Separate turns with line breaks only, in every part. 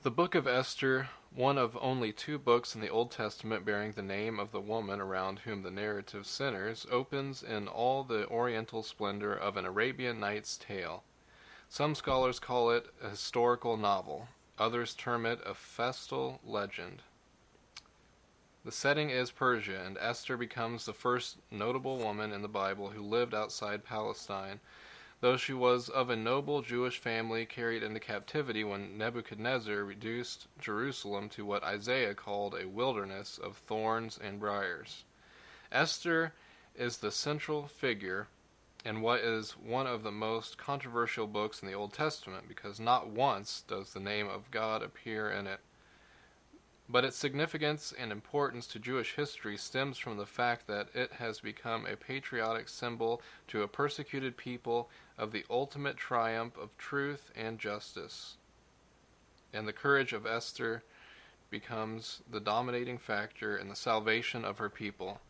The Book of Esther, one of only two books in the Old Testament bearing the name of the woman around whom the narrative centers, opens in all the oriental splendor of an Arabian Nights tale. Some scholars call it a historical novel. Others term it a festal legend. The setting is Persia, and Esther becomes the first notable woman in the Bible who lived outside Palestine, though she was of a noble Jewish family carried into captivity when Nebuchadnezzar reduced Jerusalem to what Isaiah called a wilderness of thorns and briars. Esther is the central figure in what is one of the most controversial books in the Old Testament, because not once does the name of God appear in it. But its significance and importance to Jewish history stems from the fact that it has become a patriotic symbol to a persecuted people of the ultimate triumph of truth and justice. And the courage of Esther becomes the dominating factor in the salvation of her people.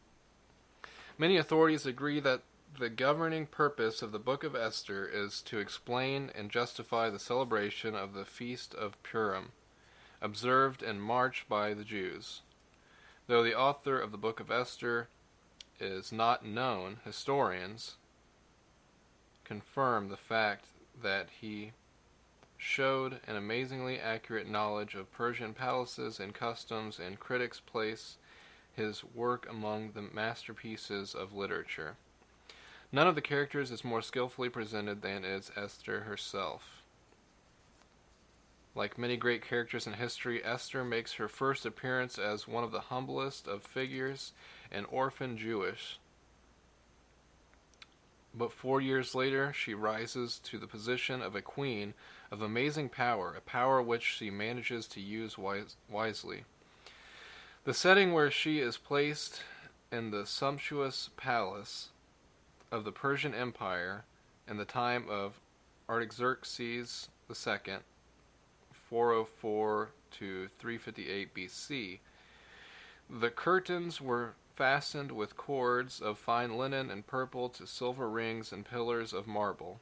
Many authorities agree that the governing purpose of the Book of Esther is to explain and justify the celebration of the Feast of Purim, observed in March by the Jews. Though the author of the Book of Esther is not known, historians confirm the fact that he showed an amazingly accurate knowledge of Persian palaces and customs, and critics place his work among the masterpieces of literature. None of the characters is more skillfully presented than is Esther herself. Like many great characters in history, Esther makes her first appearance as one of the humblest of figures, an orphan Jewish. But 4 years later, she rises to the position of a queen of amazing power, a power which she manages to use wisely. The setting where she is placed in the sumptuous palace of the Persian Empire in the time of Artaxerxes II, 404 to 358 BC. The curtains were fastened with cords of fine linen and purple to silver rings and pillars of marble.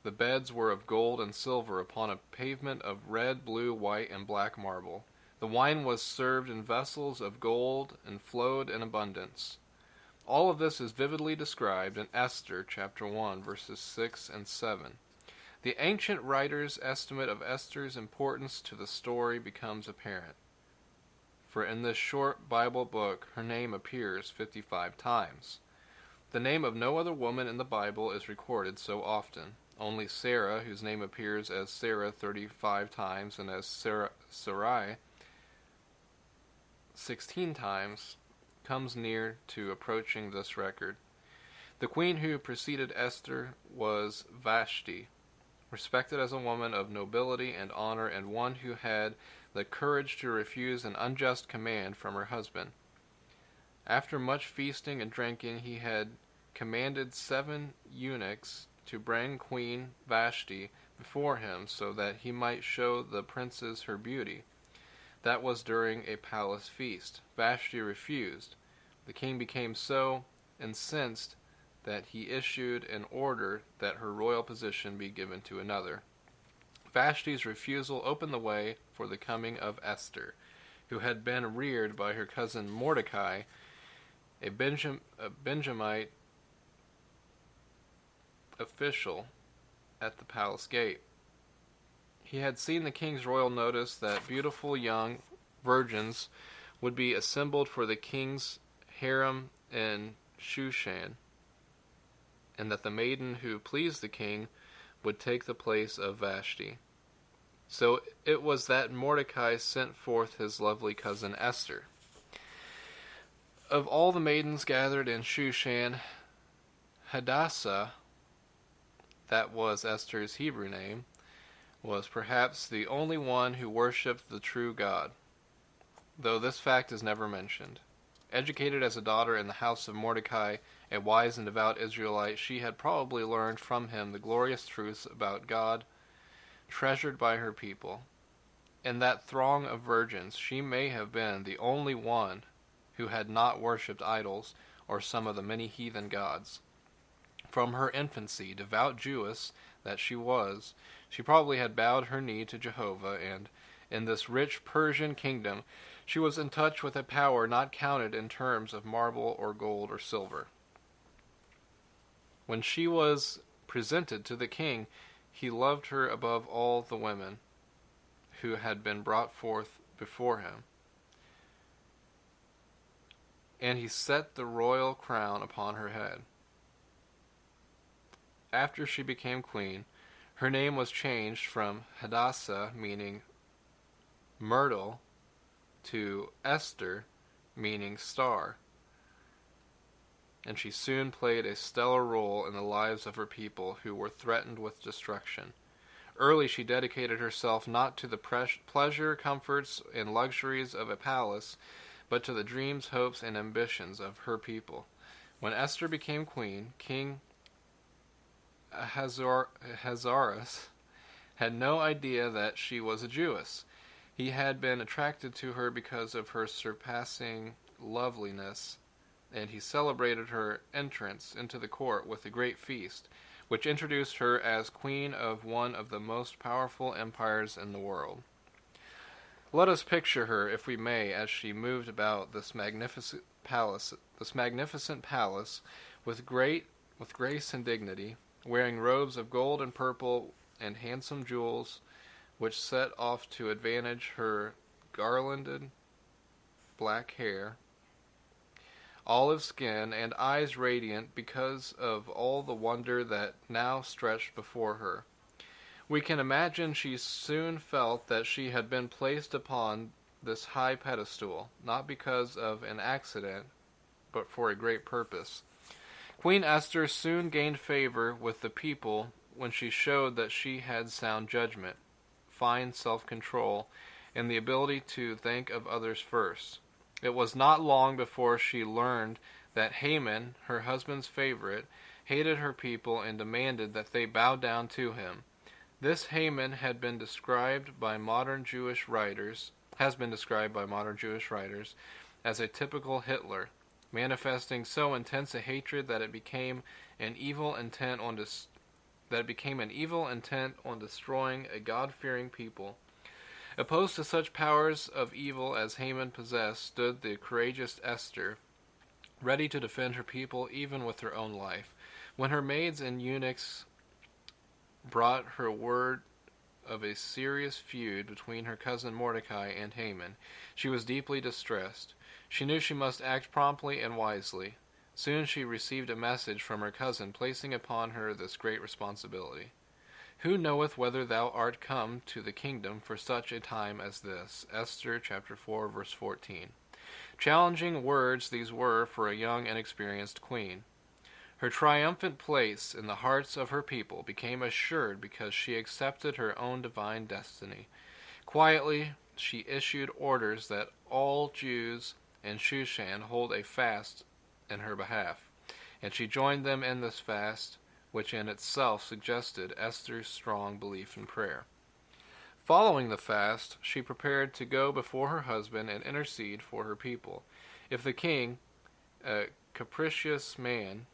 The beds were of gold and silver upon a pavement of red, blue, white, and black marble. The wine was served in vessels of gold and flowed in abundance. All of this is vividly described in Esther chapter 1, verses 6 and 7. The ancient writer's estimate of Esther's importance to the story becomes apparent, for in this short Bible book her name appears 55 times. The name of no other woman in the Bible is recorded so often. Only Sarah, whose name appears as Sarah 35 times and as Sarai 16 times, comes near to approaching this record. The queen who preceded Esther was Vashti, respected as a woman of nobility and honor, and one who had the courage to refuse an unjust command from her husband. After much feasting and drinking, he had commanded 7 eunuchs to bring Queen Vashti before him so that he might show the princes her beauty. That was during a palace feast. Vashti refused. The king became so incensed that he issued an order that her royal position be given to another. Vashti's refusal opened the way for the coming of Esther, who had been reared by her cousin Mordecai, a Benjamite official at the palace gate. He had seen the king's royal notice that beautiful young virgins would be assembled for the king's harem in Shushan, and that the maiden who pleased the king would take the place of Vashti. So it was that Mordecai sent forth his lovely cousin Esther. Of all the maidens gathered in Shushan, Hadassah, that was Esther's Hebrew name, was perhaps the only one who worshipped the true God, though this fact is never mentioned. Educated as a daughter in the house of Mordecai, a wise and devout Israelite, she had probably learned from him the glorious truths about God, treasured by her people. In that throng of virgins, she may have been the only one who had not worshipped idols or some of the many heathen gods. From her infancy, devout Jewess that she was, She probably had bowed her knee to Jehovah, and in this rich Persian kingdom she was in touch with a power not counted in terms of marble or gold or silver. When she was presented to the king, he loved her above all the women who had been brought forth before him, and he set the royal crown upon her head. After she became queen, her name was changed from Hadassah, meaning myrtle, to Esther, meaning star, and she soon played a stellar role in the lives of her people who were threatened with destruction. Early she dedicated herself not to the pleasure, comforts, and luxuries of a palace, but to the dreams, hopes, and ambitions of her people. When Esther became queen, King Ahasuerus had no idea that she was a Jewess. He had been attracted to her because of her surpassing loveliness, and he celebrated her entrance into the court with a great feast, which introduced her as queen of one of the most powerful empires in the world. Let us picture her, if we may, as she moved about this magnificent palace with grace and dignity, wearing robes of gold and purple and handsome jewels, which set off to advantage her garlanded black hair, olive skin, and eyes radiant because of all the wonder that now stretched before her. We can imagine she soon felt that she had been placed upon this high pedestal, not because of an accident, but for a great purpose. Queen Esther soon gained favor with the people when she showed that she had sound judgment, fine self-control, and the ability to think of others first. It was not long before she learned that Haman, her husband's favorite, hated her people and demanded that they bow down to him. This Haman has been described by modern Jewish writers as a typical Hitler, manifesting so intense a hatred that it became an evil intent on destroying a God-fearing people. Opposed to such powers of evil as Haman possessed stood the courageous Esther, ready to defend her people even with her own life. When her maids and eunuchs brought her word of a serious feud between her cousin Mordecai and Haman, she was deeply distressed. She knew she must act promptly and wisely. Soon she received a message from her cousin placing upon her this great responsibility. Who knoweth whether thou art come to the kingdom for such a time as this? Esther chapter 4, verse 14. Challenging words these were for a young and experienced queen. Her triumphant place in the hearts of her people became assured because she accepted her own divine destiny. Quietly, she issued orders that all Jews in Shushan hold a fast in her behalf, and she joined them in this fast, which in itself suggested Esther's strong belief in prayer. Following the fast, she prepared to go before her husband and intercede for her people. If the king, a capricious man,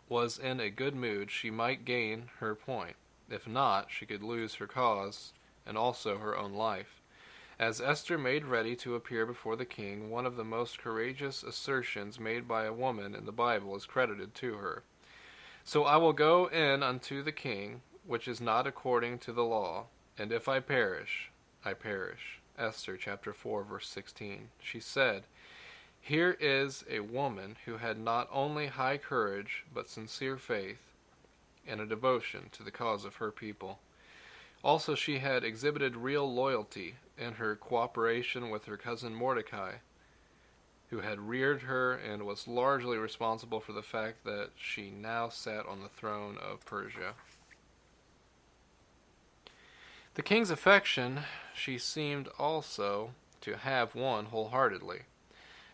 was in a good mood, she might gain her point. If not, she could lose her cause and also her own life. As Esther made ready to appear before the king, one of the most courageous assertions made by a woman in the Bible is credited to her. So I will go in unto the king, which is not according to the law, and if I perish, I perish. Esther chapter 4, verse 16. She said, here is a woman who had not only high courage, but sincere faith and a devotion to the cause of her people. Also, she had exhibited real loyalty in her cooperation with her cousin Mordecai, who had reared her and was largely responsible for the fact that she now sat on the throne of Persia. The king's affection she seemed also to have won wholeheartedly.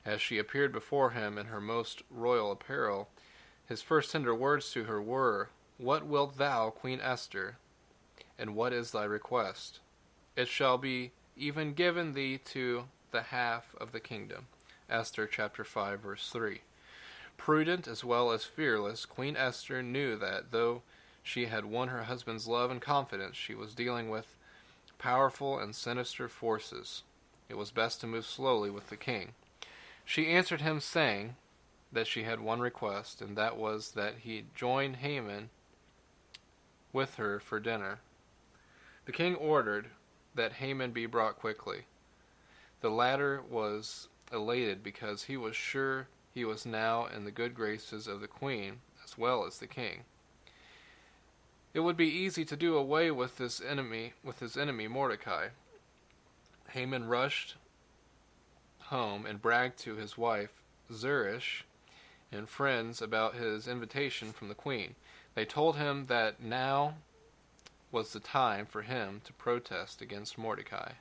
As she appeared before him in her most royal apparel, his first tender words to her were, what wilt thou, Queen Esther, and what is thy request? It shall be even given thee to the half of the kingdom. Esther chapter 5, verse 3. Prudent as well as fearless, Queen Esther knew that though She had won her husband's love and confidence. She was dealing with powerful and sinister forces. It was best to move slowly with the king. She answered him, saying that she had one request, and that was that he join Haman with her for dinner. The king ordered that Haman be brought quickly. The latter was elated because he was sure he was now in the good graces of the queen as well as the king. It would be easy to do away with his enemy Mordecai. Haman rushed home and bragged to his wife Zeresh and friends about his invitation from the queen. They told him that now was the time for him to protest against Mordecai.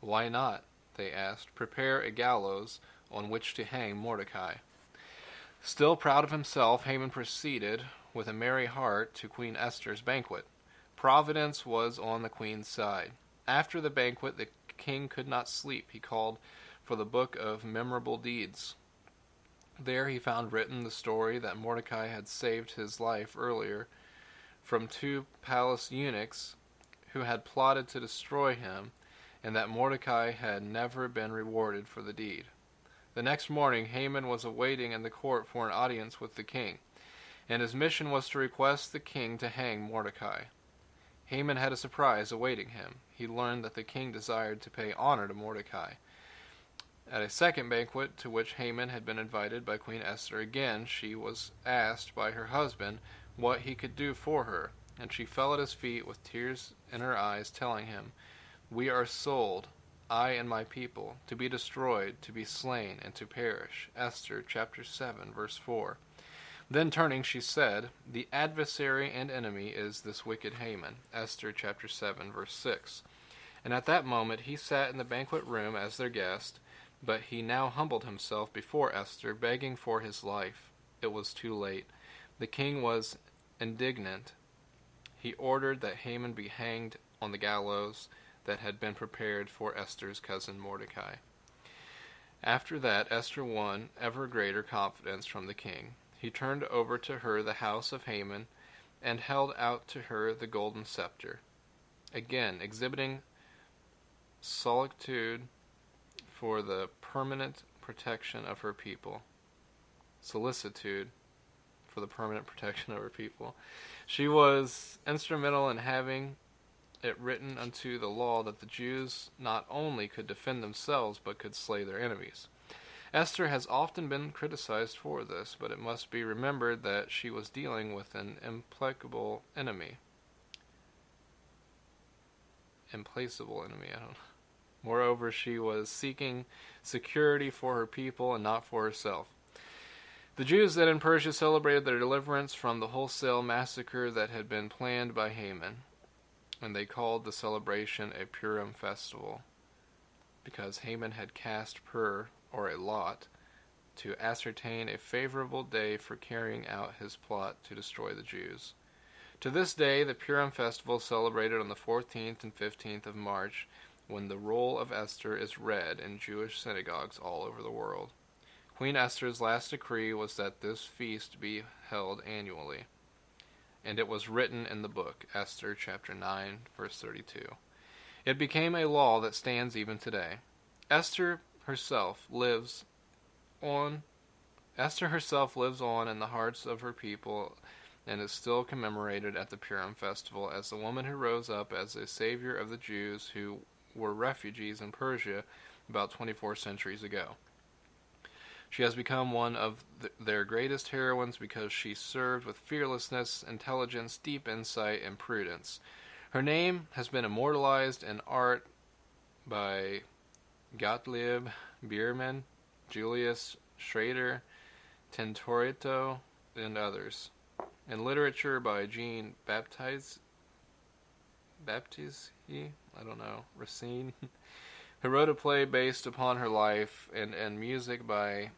Why not? They asked. Prepare a gallows on which to hang Mordecai. Still proud of himself, Haman proceeded with a merry heart to Queen Esther's banquet. Providence was on the queen's side. After the banquet, the king could not sleep. He called for the book of memorable deeds. There he found written the story that Mordecai had saved his life earlier from 2 palace eunuchs who had plotted to destroy him, and that Mordecai had never been rewarded for the deed. The next morning, Haman was awaiting in the court for an audience with the king, and his mission was to request the king to hang Mordecai. Haman had a surprise awaiting him. He learned that the king desired to pay honor to Mordecai. At a second banquet to which Haman had been invited by Queen Esther, again she was asked by her husband what he could do for her, and she fell at his feet with tears in her eyes, telling him, "We are sold, I and my people, to be destroyed, to be slain, and to perish." Esther chapter 7, verse 4. Then turning, she said, "The adversary and enemy is this wicked Haman." Esther chapter 7, verse 6. And at that moment he sat in the banquet room as their guest, but he now humbled himself before Esther, begging for his life. It was too late. The king was indignant. He ordered that Haman be hanged on the gallows that had been prepared for Esther's cousin Mordecai. After that, Esther won ever greater confidence from the king. He turned over to her the house of Haman and held out to her the golden scepter, again exhibiting solicitude for the permanent protection of her people. Solicitude for the permanent protection of her people. She was instrumental in having it written unto the law that the Jews not only could defend themselves, but could slay their enemies. Esther has often been criticized for this, but it must be remembered that she was dealing with an implacable enemy. Implacable enemy, I don't know. Moreover, she was seeking security for her people and not for herself. The Jews then in Persia celebrated their deliverance from the wholesale massacre that had been planned by Haman, and they called the celebration a Purim festival, because Haman had cast pur, or a lot, to ascertain a favorable day for carrying out his plot to destroy the Jews. To this day, the Purim festival is celebrated on the 14th and 15th of March, when the roll of Esther is read in Jewish synagogues all over the world. Queen Esther's last decree was that this feast be held annually, and it was written in the book, Esther chapter 9, verse 32. It became a law that stands even today. Esther herself lives on in the hearts of her people and is still commemorated at the Purim festival as the woman who rose up as a savior of the Jews who were refugees in Persia about 24 centuries ago. She has become one of their greatest heroines because she served with fearlessness, intelligence, deep insight, and prudence. Her name has been immortalized in art by Gottlieb Biermann, Julius Schrader, Tintoretto, and others. In literature by Jean Baptiste, Racine, who wrote a play based upon her life, and music by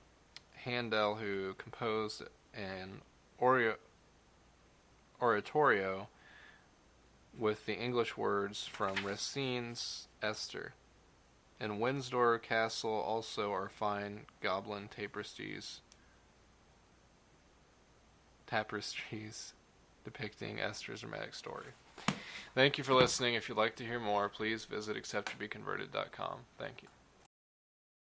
Handel, who composed an oratorio with the English words from Racine's Esther. In Windsor Castle also are fine Gobelin tapestries depicting Esther's dramatic story. Thank you for listening. If you'd like to hear more, please visit accepttobeconverted.com. Thank you.